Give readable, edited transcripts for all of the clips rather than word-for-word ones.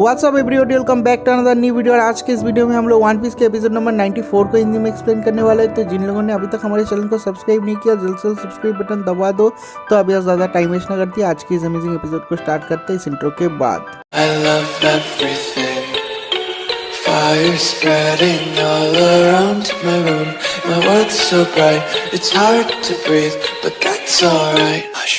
WhatsApp everybody, welcome back to another new video. और आज के इस वीडियो में हम लोग वन पीस के एपिसोड नंबर 94 को हिंदी में एक्सप्लेन करने वाले हैं। तो जिन लोगों ने अभी तक हमारे चैनल को सब्सक्राइब नहीं किया, जल्द से जल्द सब्सक्राइब बटन दबा दो। तो अभी ज़्यादा टाइम वेस्ट ना करती है, आज की इस अमेजिंग एपिसोड को स्टार्ट करते हैं इस इंट्रो के बाद। Fire spreading all around my room. My world's so bright, it's hard to breathe, but that's alright. Hush.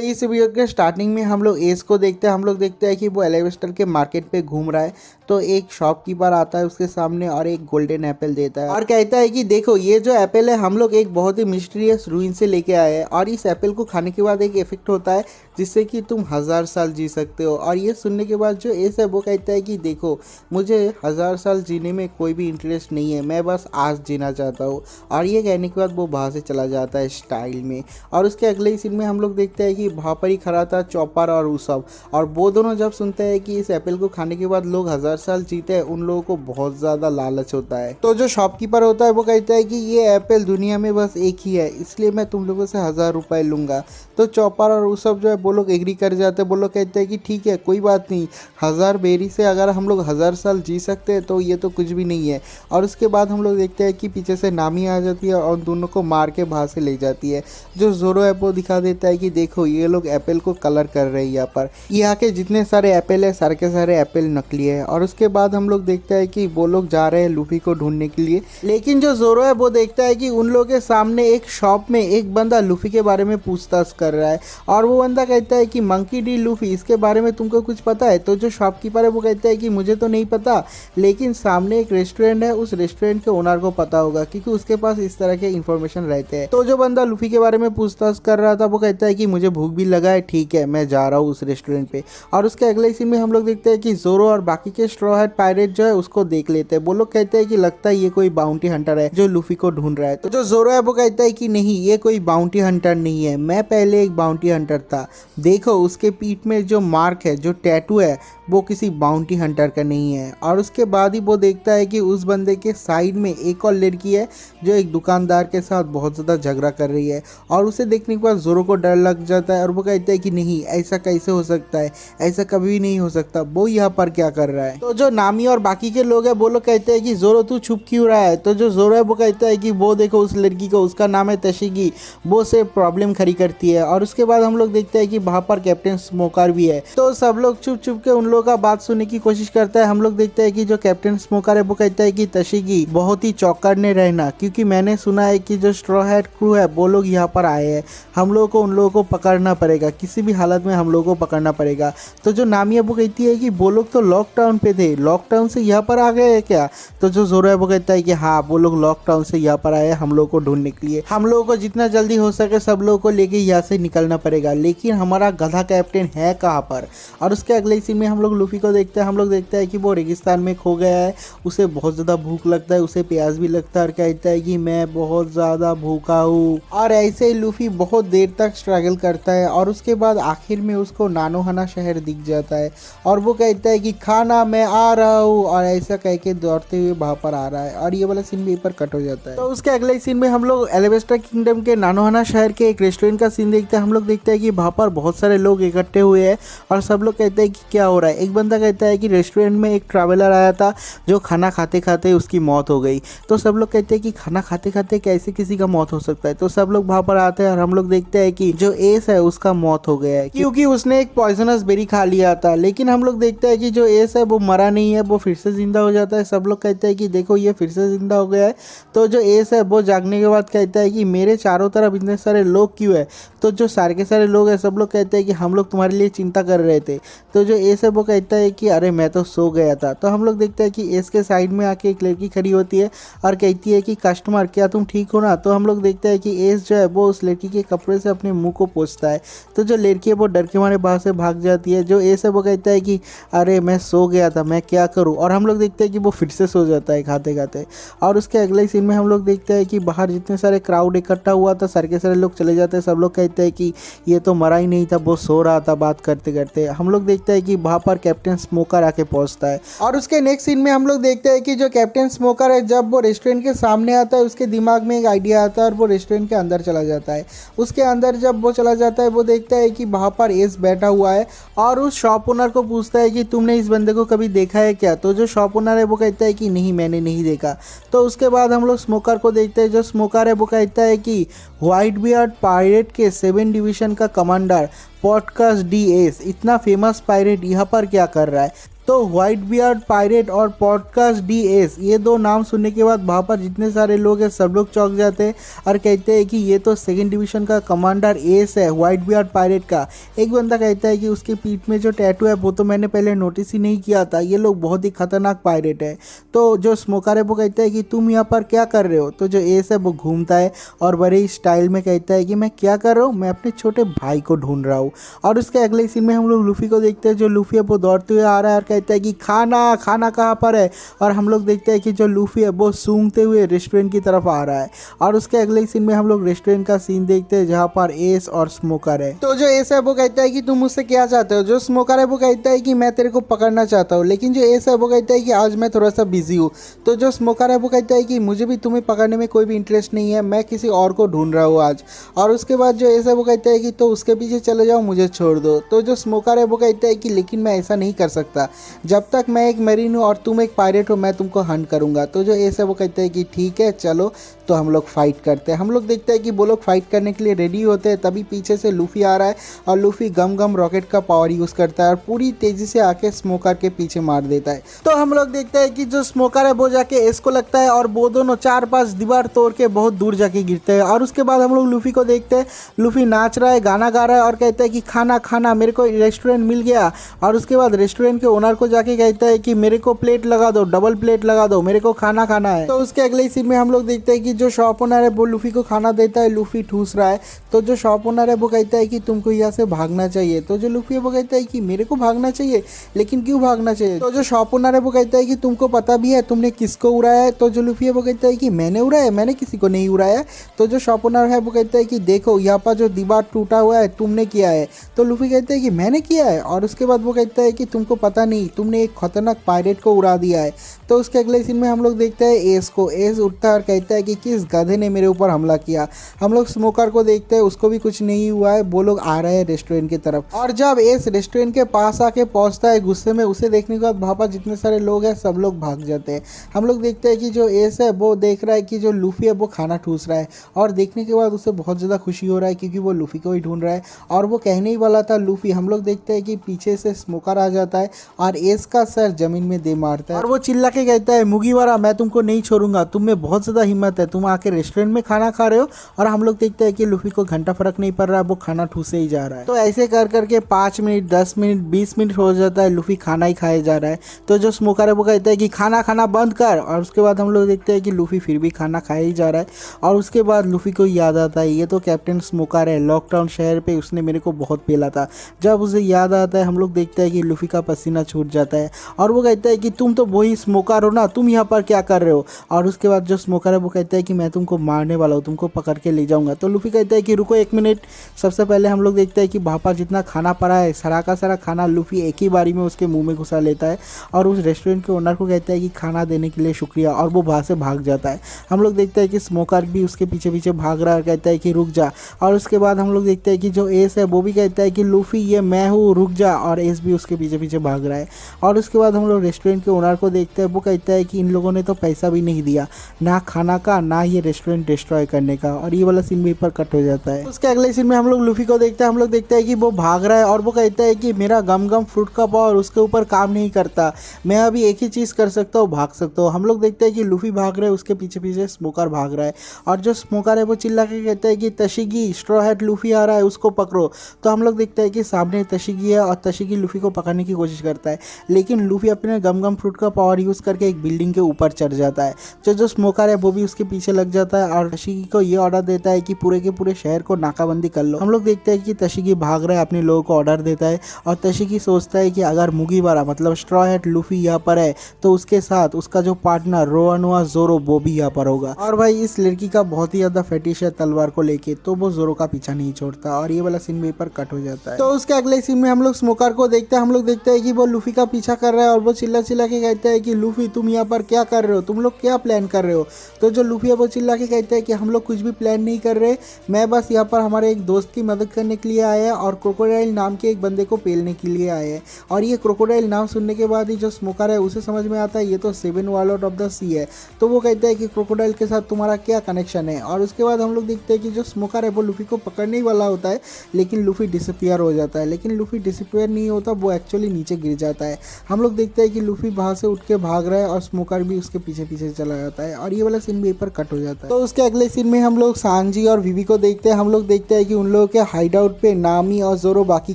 इस वीडियो के स्टार्टिंग में हम लोग एस को देखते हैं। हम लोग देखते हैं कि वो एलेवेस्टर के मार्केट पे घूम रहा है। तो एक शॉपकीपर आता है उसके सामने और एक गोल्डन एप्पल देता है और कहता है कि देखो ये जो एप्पल है हम लोग एक बहुत ही मिस्टीरियस रूइन से लेके आए हैं और इस एप्पल को खाने के बाद एक इफेक्ट होता है जिससे कि तुम 1000 साल जी सकते हो। और ये सुनने के बाद जो एस है वो कहता है कि देखो मुझे 1000 साल जीने में कोई भी इंटरेस्ट नहीं है, मैं बस आज जीना चाहता हूँ। और ये कहने के बाद वो वहाँ से चला जाता है स्टाइल में। और उसके अगले ही सीन में हम लोग देखते हैं कि वहाँ पर ही खड़ा था चॉपर और उसब, और वो दोनों जब सुनते हैं कि इस एप्पल को खाने के बाद लोग 1000 साल जीते हैं, उन लोगों को बहुत ज़्यादा लालच होता है। तो जो शॉपकीपर होता है वो कहता है कि ये एप्पल दुनिया में बस एक ही है, इसलिए मैं तुम लोगों से 1000 रुपये लूँगा। तो चॉपर और उसब जो है वो लोग एग्री कर जाते हैं। वो लोग कहते हैं कि ठीक है कोई बात नहीं, 1000 बेरी से अगर हम लोग 1000 साल जी सकते हैं तो ये तो कुछ भी नहीं है। और उसके बाद हम लोग देखते हैं कि पीछे से नामी आ जाती है और दोनों को मार के बाहर से ले जाती है। जो जोरो है वो दिखा देता है कि देखो ये लोग एप्पल को कलर कर रहे हैं। यहाँ पर यहाँ के जितने सारे एप्पल है सारे के सारे एप्पल नकली है। और उसके बाद हम लोग देखते हैं कि वो लोग जा रहे हैं लूफी को ढूंढने के लिए। लेकिन जो जोरो है वो देखता है कि उन लोगों के सामने एक शॉप में एक बंदा लूफी के बारे में पूछताछ कर रहा है और वो बंदा कहता है कि मंकी डी लूफी, इसके बारे में तुमको कुछ पता है? तो जो शॉपकीपर है वो कहता है कि मुझे तो नहीं पता, लेकिन सामने एक रेस्टोरेंट है, उस रेस्टोरेंट के ओनर को पता होगा क्योंकि उसके पास इस तरह के इन्फॉर्मेशन रहते हैं। तो जो बंदा लूफी के बारे में पूछताछ कर रहा था वो कहता है कि मुझे भूख भी लगा है, ठीक है मैं जा रहा हूँ उस रेस्टोरेंट पे। और उसके अगले सीन में हम लोग देखते हैं कि जोरो और बाकी के स्ट्रॉ हैट पायरेट जो है उसको देख लेते हैं। वो लोग कहते हैं कि लगता है ये कोई बाउंटी हंटर है जो लूफी को ढूंढ रहा है। तो जो जोरो है वो कहता है कि नहीं ये कोई बाउंटी हंटर नहीं है, मैं पहले एक बाउंटी हंटर था। देखो उसके पीठ में जो मार्क है, जो टैटू है, वो किसी बाउंटी हंटर का नहीं है। और उसके बाद ही वो देखता है कि उस बंदे के साइड में एक और लड़की है जो एक दुकानदार के साथ बहुत ज़्यादा झगड़ा कर रही है। और उसे देखने के बाद जोरो को डर लग जाता है और वो कहता है कि नहीं ऐसा कैसे हो सकता है, ऐसा कभी नहीं हो सकता, वो यहाँ पर क्या कर रहा है? तो जो नामी और बाकी के लोग हैं वो लोग कहते हैं कि जोरो तू छुप क्यों रहा है? तो जो जोरो है वो कहता है कि वो देखो उस लड़की को, उसका नाम है तशिगी, वो से प्रॉब्लम खड़ी करती है। और उसके बाद हम लोग देखते हैं कि वहाँ पर कैप्टन स्मोकर भी है। तो सब लोग छुप छुप के उन लोगों का बात सुनने की कोशिश करता है। हम लोग देखते हैं कि जो कैप्टन स्मोकर है वो कहता है कि तशिगी बहुत ही चौकन्ने रहना, क्योंकि मैंने सुना है कि जो स्ट्रॉ हैट क्रू है वो लोग यहाँ पर आए हैं, हम लोगों को उन लोगों को पकड़ना पड़ेगा, किसी भी हालत में हम लोगों को पकड़ना पड़ेगा। तो जो नामी वो कहती है कि वो लोग तो लॉकडाउन पे थे, लॉकडाउन से यहाँ पर आ गए हैं क्या? तो जो जोरो है वो कहता है कि हाँ वो लोग लॉकडाउन से यहाँ पर आए हैं हम लोग को ढूंढने के लिए, हम लोगों को जितना जल्दी हो सके सब लोगों को लेके यहाँ से निकलना पड़ेगा। लेकिन हमारा गधा कैप्टन है कहाँ पर? और उसके अगले सीन में हम लोग लूफी को देखते हैं। हम लोग देखते हैं कि वो रेगिस्तान में खो गया है, उसे बहुत ज़्यादा भूख लगता है, उसे प्यास भी लगता है और कहता है कि मैं बहुत ज़्यादा भूखा हूँ। और ऐसे ही लूफी बहुत देर तक स्ट्रगल करता है और उसके बाद आखिर में उसको नानोहना शहर दिख जाता है और वो कहता है कि खाना मैं आ रहा हूँ, और ऐसा कह के दौड़ते हुए वहाँ पर आ रहा है। और ये वाला सीन भी पर कट हो जाता है। तो उसके अगले सीन में हम लोग एलेवेस्टर किंगडम के नानोहना शहर के एक रेस्टोरेंट का सीन देखते हैं। हम लोग देखते हैं कि वहाँ पर बहुत सारे लोग इकट्ठे हुए हैं और सब लोग कहते हैं कि क्या हो रहा है। एक बंदा कहता है कि रेस्टोरेंट में एक ट्रैवलर आया था जो खाना खाते खाते उसकी मौत हो गई। तो सब लोग कहते हैं कि खाना खाते खाते कैसे किसी का मौत हो सकता है? तो सब लोग वहाँ पर आते हैं और हम लोग देखते हैं कि जो एस है उसका मौत हो गया है क्योंकि उसने एक पॉइजनस बेरी खा लिया था। लेकिन हम लोग देखते हैं कि जो एस है वो मरा नहीं है, वो फिर से जिंदा हो जाता है। सब लोग कहते हैं कि देखो ये फिर से जिंदा हो गया है। तो जो एस है वो जागने के बाद कहता है कि मेरे चारों तरफ इतने सारे लोग क्यों है? तो जो सारे के सारे लोग हैं सब लोग कहते हैं कि हम लोग तुम्हारे लिए चिंता कर रहे थे। तो जो एस है वो कहता है कि अरे मैं तो सो गया था। तो हम लोग देखते हैं कि एस के साइड में आके एक लड़की खड़ी होती है और कहती है कि कस्टमर क्या तुम ठीक हो ना? तो हम लोग देखते हैं कि एस जो है वो उस लड़की के कपड़े से अपने मुंह को पोंछता है। तो जो लड़की है वो डर के मारे बाहर से भाग जाती है। जो एस है वो कहता है कि अरे मैं सो गया था, मैं क्या करूं? और हम लोग देखते हैं कि वो फिर से सो जाता है खाते खाते। और उसके अगले सीन में हम लोग देखते हैं कि बाहर जितने सारे क्राउड इकट्ठा हुआ था सारे के सारे लोग चले जाते हैं। सब लोग कहते हैं कि ये तो मरा ही नहीं था, वो सो रहा था बात करते करते। हम लोग देखते हैं कि वहाँ पर कैप्टन स्मोकर आके पहुँचता है और उसके नेक्स्ट सीन में हम लोग देखते हैं कि जो कैप्टन स्मोकर है जब वो रेस्टोरेंट के सामने आता है उसके दिमाग में एक आइडिया आता है और वो रेस्टोरेंट के अंदर चला जाता है। उसके अंदर जब वो चला जाता है वो देखता है कि वहाँ पर एस बैठा हुआ है और उस शॉप ओनर को पूछता है कि तुमने इस बंदे को कभी देखा है क्या। तो जो शॉप ओनर है वो कहता है कि नहीं, मैंने नहीं देखा। तो उसके बाद हम लोग स्मोकर को देखते हैं। जो स्मोकर है वो कहता है कि व्हाइट बियर्ड पायरेट के 7 डिवीज़न का कमांडर पॉडकास्ट डीएस इतना फेमस पायरेट यहाँ पर क्या कर रहा है। तो व्हाइट बियर्ड पायरेट और पॉडकास्ट डीएस ये दो नाम सुनने के बाद वहाँ पर जितने सारे लोग हैं सब लोग चौंक जाते हैं और कहते हैं कि ये तो 2nd डिवीज़न का कमांडर एस है, व्हाइट बियर्ड पायरेट का। एक बंदा कहता है कि उसके पीठ में जो टैटू है वो तो मैंने पहले नोटिस ही नहीं किया था, ये लोग बहुत ही खतरनाक पायरेट है। तो जो स्मोकर है वो कहता है कि तुम यहाँ पर क्या कर रहे हो। तो जो एस है वो घूमता है और बड़े स्टाइल में कहता है कि मैं क्या कर रहा हूँ, मैं अपने छोटे भाई को ढूंढ रहा हूँ। और उसके अगले सीन में हम लोग लूफी को देखते हैं। जो लूफी है वो दौड़ते हुए आ रहा है और कहता है कि खाना खाना कहाँ पर है। और हम लोग देखते हैं कि जो लूफी है वो सूंघते हुए रेस्टोरेंट की तरफ आ रहा है। और उसके अगले सीन में हम लोग रेस्टोरेंट का सीन देखते हैं जहाँ पर एस और स्मोकर है। तो जो एस है वो कहता है कि तुम मुझसे क्या चाहते हो। जो स्मोकर है वो कहता है कि मैं तेरे को पकड़ना चाहता हूँ। लेकिन जो एस है वो कहता है कि आज मैं थोड़ा सा बिजी हूँ। तो जो स्मोकर है वो कहता है कि मुझे भी तुम्हें पकड़ने में कोई भी इंटरेस्ट नहीं है, मैं किसी और को ढूंढ रहा हूँ आज। और उसके बाद जो एस है वो कहता है कि तो उसके पीछे चले जाओ, मुझे छोड़ दो। तो जो स्मोकर है वो कहता है कि लेकिन मैं ऐसा नहीं कर सकता, जब तक मैं एक मरीन हूँ और तुम एक पायरेट हो मैं तुमको हंट करूँगा। तो जो एस है वो कहता है कि ठीक है चलो। तो हम लोग फाइट करते हैं। हम लोग देखते हैं कि वो लोग फाइट करने के लिए रेडी होते हैं, तभी पीछे से लूफी आ रहा है और लूफी गम गम रॉकेट का पावर यूज़ करता है और पूरी तेज़ी से आके स्मोकर के पीछे मार देता है। तो हम लोग देखते हैं कि जो स्मोकर है वो जाके एस को लगता है और वो दोनों 4-5 दीवार तोड़ के बहुत दूर जाके गिरते हैं। और उसके बाद हम लोग लूफी को देखते हैं, लूफी नाच रहा है, गाना गा रहा है और कहता है कि खाना खाना, मेरे को रेस्टोरेंट मिल गया। और उसके बाद रेस्टोरेंट के ओनर को जाके कहता है कि मेरे को प्लेट लगा दो, डबल प्लेट लगा दो, मेरे को खाना खाना है। तो उसके अगले सीन में हम लोग देखते हैं कि जो शॉप ओनर है वो लूफी को खाना देता है, लूफी ठूस रहा है। तो जो शॉप ओनर है वो कहता है कि तुमको यहाँ से भागना चाहिए। तो जो लूफी है वो कहता है कि मेरे को भागना चाहिए, लेकिन क्यों भागना चाहिए। तो जो शॉप ओनर है वो कहता है कि तुमको पता भी है तुमने किसको उड़ाया है। तो जो लूफी है वो कहता है कि मैंने उड़ाया, मैंने किसी को नहीं उड़ाया। तो जो शॉप ओनर है वो कहता है कि देखो यहाँ पर जो दीवार टूटा हुआ है तुमने किया है। तो लूफी कहता है कि मैंने किया है। और उसके बाद वो कहता है कि तुमको पता नहीं, तुमने एक खतरनाक पायरेट को उड़ा दिया है। तो उसके अगले सीन में हम लोग देखते हैं एस को। एस उठता है और कहता है कि किस गधे ने मेरे ऊपर हमला किया। हम लोग स्मोकर को देखते हैं, उसको भी कुछ नहीं हुआ है। वो लोग आ रहे हैं रेस्टोरेंट की तरफ और जब एस रेस्टोरेंट के पास आके पहुंचता है गुस्से में, उसे देखने के बाद वहाँ पर जितने सारे लोग हैं सब लोग भाग जाते हैं। हम लोग देखते हैं कि जो एस है वो देख रहा है कि जो लूफी है वो खाना ठूस रहा है और देखने के बाद उसे बहुत ज़्यादा खुशी हो रहा है क्योंकि वो लूफी को ही ढूंढ रहा है और वो कहने ही वाला था लूफी। हम लोग देखते हैं कि पीछे से स्मोकर आ जाता है और एस का सर जमीन में दे मारता है और वो चिल्ला के कहता है मुगीवारा, मैं तुमको नहीं छोड़ूंगा, तुम में बहुत ज़्यादा हिम्मत है, तुम आके रेस्टोरेंट में खाना खा रहे हो। और हम लोग देखते हैं कि लूफी को घंटा फर्क नहीं पड़ रहा है, वो खाना ठूसे ही जा रहा है। तो ऐसे कर करके 5 मिनट 10 मिनट 20 मिनट हो जाता है, लूफी खाना ही खाए जा रहा है। तो जो स्मोकर है वो कहता है कि खाना खाना बंद कर। और उसके बाद हम लोग देखते हैं कि लूफी फिर भी खाना खाए ही जा रहा है। और उसके बाद लूफी को याद आता है ये तो कैप्टन स्मोकर है, लॉकडाउन शहर पे उसने मेरे को बहुत पेला था। जब उसे याद आता है हम लोग देखते हैं कि लूफी का पसीना छूट जाता है और वो कहता है कि तुम तो वही स्मोकर हो ना, तुम यहाँ पर क्या कर रहे हो। और उसके बाद जो स्मोकर है वो कहता है कि मैं तुमको मारने वाला हूँ, तुमको पकड़ के ले जाऊँगा। तो लूफी कहता है कि रुको 1 मिनट। सबसे पहले हम लोग देखते हैं कि वहाँ पर जितना खाना पड़ा है सारा का सारा खाना लूफी एक ही बारी में उसके मुंह में घुसा लेता है और उस रेस्टोरेंट के ओनर को कहता है कि खाना देने के लिए शुक्रिया और वो वहाँ से भाग जाता है। हम लोग देखते हैं कि स्मोकर भी उसके पीछे पीछे भाग रहा है और कहता है कि रुक जा। और उसके बाद हम लोग देखते हैं कि जो एस है वो भी कहता है कि लूफी ये मैं हूँ, रुक जा। और एस भी उसके पीछे पीछे भाग रहा है। और उसके बाद हम लोग रेस्टोरेंट के ओनर को देखते हैं, वो कहता है कि इन लोगों ने तो पैसा भी नहीं दिया, ना खाना का ना ये रेस्टोरेंट डिस्ट्रॉय करने का। और ये वाला सीन भी पर कट हो जाता है। उसके अगले सीन में हम लोग लूफी को देखते हैं। हम लोग देखते हैं कि वो भाग रहा है और वो कहता है कि मेरा गम गम फ्रूट का पावर उसके ऊपर काम नहीं करता, मैं अभी एक ही चीज़ कर सकता हूँ, भाग सकता हूँ। हम लोग देखते हैं कि लूफी भाग रहा है, उसके पीछे पीछे स्मोकर भाग रहा है और जो स्मोकर है वो चिल्ला के कहता है कि तशिगी स्ट्रॉ हैट लूफी आ रहा है, उसको पकड़ो। तो हम लोग देखते हैं कि सामने तशिगी है और तशिगी लूफी को पकड़ने की कोशिश करता है। है, लेकिन लूफी अपने गम गम फ्रूट का पावर यूज़ करके एक बिल्डिंग के ऊपर चढ़ जाता है। जो स्मोकर है वो भी उसके पीछे लग जाता है और तशिगी को ये ऑर्डर देता है कि पूरे के पूरे शहर को नाकाबंदी कर लो। हम लोग देखते हैं कि तशिगी भाग रहा है, अपने लोगों को ऑर्डर देता है और तशिगी सोचता है कि अगर मुगीवारा मतलब स्ट्रॉ हैट लूफी यहाँ पर है तो उसके साथ उसका जो पार्टनर रोअनोआ जोरो वो भी यहाँ पर होगा। और भाई इस लड़की का बहुत ही ज्यादा फेटिश है तलवार को लेके, तो वो जोरो का पीछा नहीं छोड़ता और ये वाला सीन भी पर कट हो जाता है। तो उसके अगले सीन में हम लोग स्मोकर को देखते हैं। हम लोग देखते हैं कि वो लूफी का पीछा कर रहा है और वो चिल्ला चिल्ला के कहता है कि लूफी तुम यहाँ पर क्या कर रहे हो, तुम लोग क्या प्लान कर रहे हो। तो जो लूफी है वो चिल्ला के कहता है कि हम लोग कुछ भी प्लान नहीं कर रहे, मैं बस यहाँ पर हमारे एक दोस्त की मदद करने के लिए आया है और क्रोकोडाइल नाम के एक बंदे को पेलने के लिए आया है। और ये क्रोकोडाइल नाम सुनने के बाद ही जो स्मोकर है उसे समझ में आता है ये तो 7 वार्लॉर्ड ऑफ द सी है। तो वो कहता है कि क्रोकोडाइल के साथ तुम्हारा क्या कनेक्शन है। और उसके बाद हम लोग देखते हैं कि जो स्मोकर है वो लूफी को पकड़ने ही वाला होता है, लेकिन लूफी डिसअपियर हो जाता है। लेकिन लूफी डिसअपियर नहीं होता, वो एक्चुअली नीचे गिर जाता है। हम लोग देखते हैं कि लूफी वहाँ से उठ के भाग रहा है और स्मोकर भी उसके पीछे पीछे चला जाता है और ये वाला सीन भी पर कट हो जाता है। तो उसके अगले सीन में हम लोग सांजी और विवी को देखते हैं। हम लोग देखते हैं कि उन लोगों के हाइड आउट पे नामी और जोरो बाकी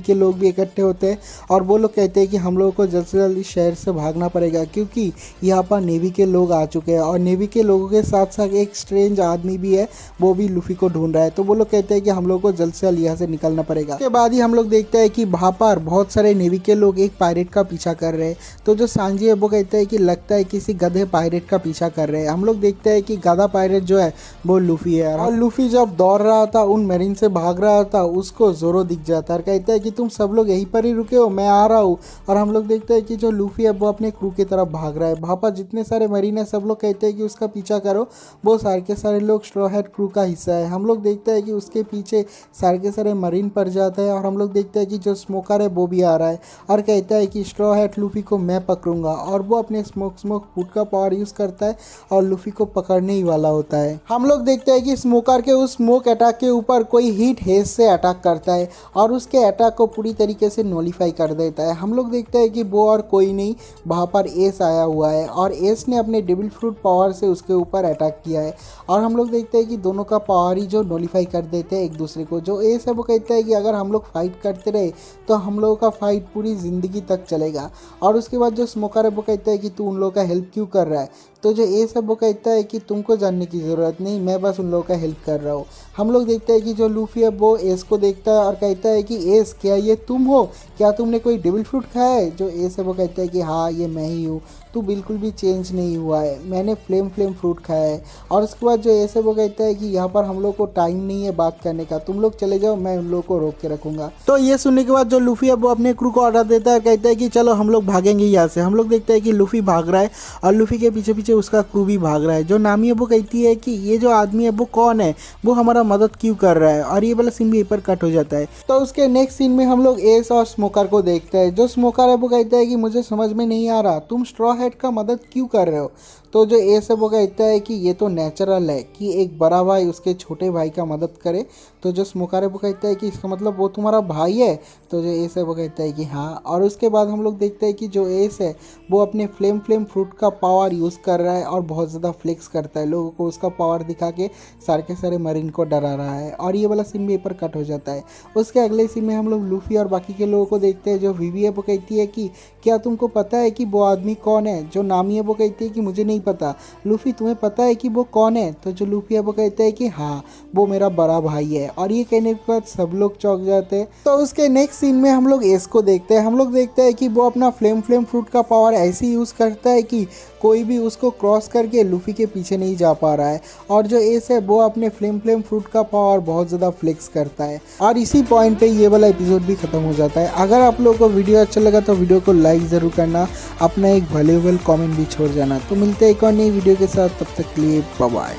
के लोग भी इकट्ठे होते हैं और वो लोग कहते हैं कि हम लोगों को जल्द से जल्द इस शहर से भागना पड़ेगा क्योंकि यहाँ पर नेवी के लोग आ चुके हैं और नेवी के लोगों के साथ साथ एक स्ट्रेंज आदमी भी है, वो भी लूफी को ढूंढ रहा है। तो वो लोग कहते हैं कि हम लोग को जल्द से जल्द यहाँ से निकलना पड़ेगा। उसके बाद ही हम लोग देखते हैं कि वहाँ पर बहुत सारे नेवी के लोग एक पायरेट का पीछा कर रहे हैं। तो जो सांजी है वो कहता है कि लगता है किसी गधे पायरेट का पीछा कर रहे हैं। हम लोग देखते हैं कि गधा पायरेट जो है वो लूफी है और लूफी जब दौड़ रहा था उन मेरीन से भाग रहा था उसको जोरो दिख जाता है और कहता है कि तुम सब लोग यहीं पर ही रुके हो, मैं आ रहा हूँ। और हम लोग देखते हैं कि जो लूफी है वो अपने क्रू की तरफ भाग रहा है। वहाँ पर जितने सारे मरीन है सब लोग कहते हैं कि उसका पीछा करो, वो सारे के सारे लोग स्ट्रॉ हैट क्रू का हिस्सा है। हम लोग देखते हैं कि उसके पीछे सारे के सारे मरीन पड़ जाते हैं और हम लोग देखते हैं कि जो स्मोकर है वो भी आ रहा है और कहता है कि स्ट्रॉ हैट लूफी को मैं पकड़ूंगा और वो अपने स्मोक फूड का पावर यूज़ करता है और लूफी को पकड़ने ही वाला होता है। हम लोग देखते हैं कि स्मोकर के उस स्मोक अटैक के ऊपर कोई हीट हेज से अटैक करता है और उसके अटैक को पूरी तरीके से नोलीफाई कर देता है। हम लोग देखते हैं कि वो और कोई नहीं, वहाँ पर एस आया हुआ है और एस ने अपने डेविल फ्रूट पावर से उसके ऊपर अटैक किया है और हम लोग देखते हैं कि दोनों का पावर ही जो नोलीफाई कर देते हैं एक दूसरे को। जो एस है वो कहता है कि अगर हम लोग फाइट करते रहे तो हम लोगों का फाइट पूरी ज़िंदगी तक चलेगा। और उसके बाद जो स्मोकर है वो कहता है कि तू उन लोगों का हेल्प क्यों कर रहा है। तो जो एस है वो कहता है कि तुमको जानने की ज़रूरत नहीं, मैं बस उन लोगों का हेल्प कर रहा हूँ। हम लोग देखते हैं कि जो लूफी है वो एस को देखता है और कहता है कि एस क्या ये तुम हो, क्या तुमने कोई डेविल फ्रूट खाया है। जो एस है वो कहता है कि हाँ ये मैं ही हूँ, तू बिल्कुल भी चेंज नहीं हुआ है, मैंने फ्लेम फ्रूट खाया है। और उसके बाद जो एस है वो कहता है कि यहाँ पर हम लोग को टाइम नहीं है बात करने का, तुम लोग चले जाओ, मैं उन लोगों को रोक के रखूँगा। तो ये सुनने के बाद जो लूफी है वो अपने क्रू को ऑर्डर देता है, कहता है कि चलो हम लोग भागेंगे यहाँ से। हम लोग देखते हैं कि लूफी भाग रहा है और लूफी के पीछे पीछे उसका क्रू भी भाग रहा है। जो नामी है वो कहती है कि ये जो आदमी है वो कौन है, वो हमारा मदद क्यों कर रहा है। और ये वाला सीन भी पर कट हो जाता है। तो उसके नेक्स्ट सीन में हम लोग एस और स्मोकर को देखते हैं। जो स्मोकर है वो कहता है कि मुझे समझ में नहीं आ रहा तुम स्ट्रॉ हैट का मदद क्यों कर रहे हो। तो जो एस है वो कहता है कि ये तो नेचुरल है कि एक बड़ा भाई उसके छोटे भाई का मदद करे। तो जो स्मोकर है वो कहता है कि इसका मतलब वो तुम्हारा भाई है। तो जो एस है वो कहता है कि हाँ। और उसके बाद हम लोग देखते हैं कि जो एस है वो अपने फ्लेम फ्रूट का पावर यूज़ कर रहा है और बहुत ज़्यादा फ्लेक्स करता है, लोगों को उसका पावर दिखा के सारे के सारे मरीन को डरा रहा है। और ये वाला सीन भी पर कट हो जाता है। उसके अगले सीन में हम लोग लूफी और बाकी के लोगों को देखते हैं। जो विवी है वो कहती है कि क्या तुमको पता है कि वो आदमी कौन है। जो नामी है वो कहती है कि मुझे नहीं पता। लूफी तुम्हें पता है कि वो कौन है। तो जो लूफी है वो कहता है कि हाँ वो मेरा बड़ा भाई है। और ये कहने के बाद सब लोग चौंक जाते हैं। तो उसके नेक्स्ट सीन में हम लोग एस को देखते हैं। हम लोग देखते हैं कि वो अपना फ्लेम फ्रूट का पावर ऐसे यूज़ करता है कि कोई भी उसको क्रॉस करके लूफी के पीछे नहीं जा पा रहा है। और जो एस है वो अपने फ्लेम फ्रूट का पावर बहुत ज़्यादा फ्लेक्स करता है। और इसी पॉइंट पे ये वाला एपिसोड भी ख़त्म हो जाता है। अगर आप लोगों को वीडियो अच्छा लगा तो वीडियो को लाइक ज़रूर करना, अपना एक वैल्यूएबल कमेंट भी छोड़ जाना। तो मिलते हैं एक और नई वीडियो के साथ, तब तक के लिए बाय बाय।